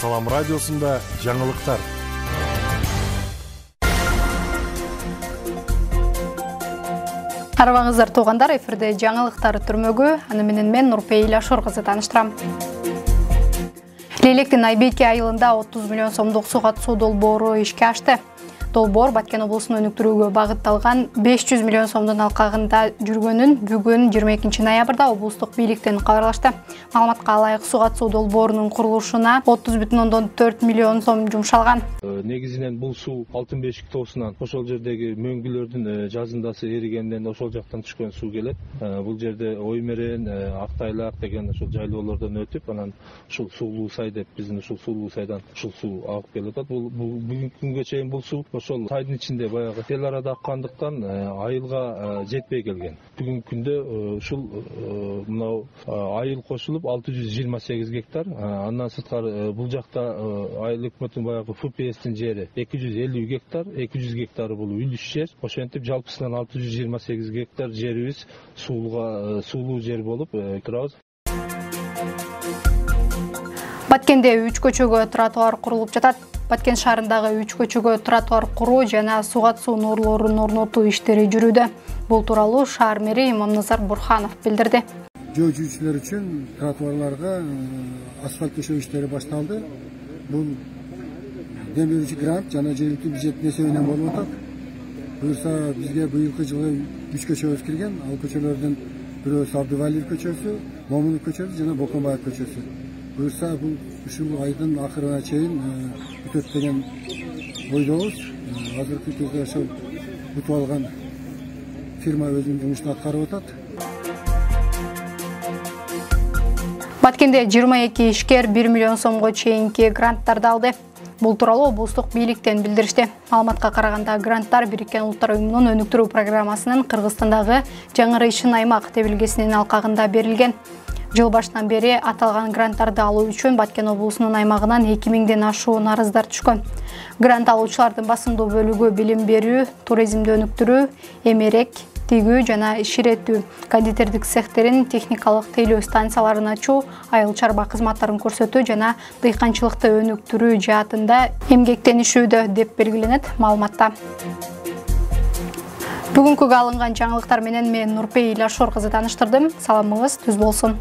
Салам радиосында жаңылыктар. Арбаңыздар туғандар, эфирде жаңылыктар түрмөгү, аны менен мен Нурпейил Ашор-кызы тааныштырам. Лейлектин Айбеке айылында 30 миллион сомдук суу катуу долбоору ишке ашты. Долбоор Баткен облусунун өнүктүрүүгө багытталган 500 миллион сомдун алкагында жүргөнүн бүгүн 22 ноябрда облустук бийликтен кабарлашты. Маалыматка ылайык суу катуу долбоорунун курулушуна 30,4 миллион сом жумшалган. Негизинен бул суу Алтын Бешик тоосунан ошол жердеги мөңгүлөрдүн жазындасы эригенден ошол жактан түшкөн суу келет. Бул жерде Оймерен, Актайлак деген ошол жайлоолордон өтүп, анан ушул Суулуу сай деп биздин ушул Суулуу сайдан ушул суу агып келип атат. Бул бүгүнкү күнгө чейин бул суу ошол сайдын ичинде баягы тел арада аккандыктан айылга жетпей келген. Бүгүнкү күндө ушул мынау айыл кошулуп 628 гектар, андан сырткары бул жакта айыл өкмөтүнүн баягы ФПСтин жери 250 гектар, 200 гектары бул үлүш жер. Ошентип жалпысынан 628 гектар жерибиз суулуу жер болуп турабыз. Баткенде 3 көчөгө тротуар курулуп жатат. Баткен шаарындагы 3 көчөгө тротуар куруу жана суу катуу нурлорун орнотуу иштери жүрүүдө. Бул тууралуу шаар мэри Имамназар Бурханов билдирди. Жол жүрүүчүлөр үчүн тротуарларга асфальт төшөө иштери башталды. Бул дем берүүчү грант жана жергиликтүү бюджеттин эсебинен болуп атат. Буюрса бизге быйылкы жылы 3 көчөбүз кирген. Ал көчөлөрдүн бирөөсү Абдывалиев көчөсү, Момунов көчөсү жана Бокомбаев көчөсү. Буюрса бул ушул айдын акырына чейин бүтөт деген ойдобуз. Азыркы кезде ошол утуп алган фирма өзүнүн жумушун аткарып атат. Баткенде 22 ишкер 1 миллион сомго чейинки гранттарды алды. Бул тууралуу облустук бийликтен билдиришти. Маалыматка караганда гранттар Бириккен Улуттар уюмунун өнүктүрүү программасынын Кыргызстандагы жаңырышын аймак тебилгесинин алкагында берилген. Жыл башынан бери аталган гранттарды алуу үчүн Баткен облусунун аймагынан 2000ден ашуун арыздар түшкөн. Грант алуучулардын басымдуу бөлүгү билим берүү, туризмди өнүктүрүү, эмерек, тигүү жана иширетүү, кондитердик цехтерин, техникалык тейлөө станцияларын ачуу, айыл чарба кызматтарын көрсөтүү жана дыйканчылыкты өнүктүрүү жаатында эмгектенишүүдө деп белгиленет маалыматта. Бүгүнкүгө алынган жаңылыктар менен мен Нурпейил Ашор-кызы тааныштырдым. Саламыңыз түз болсун.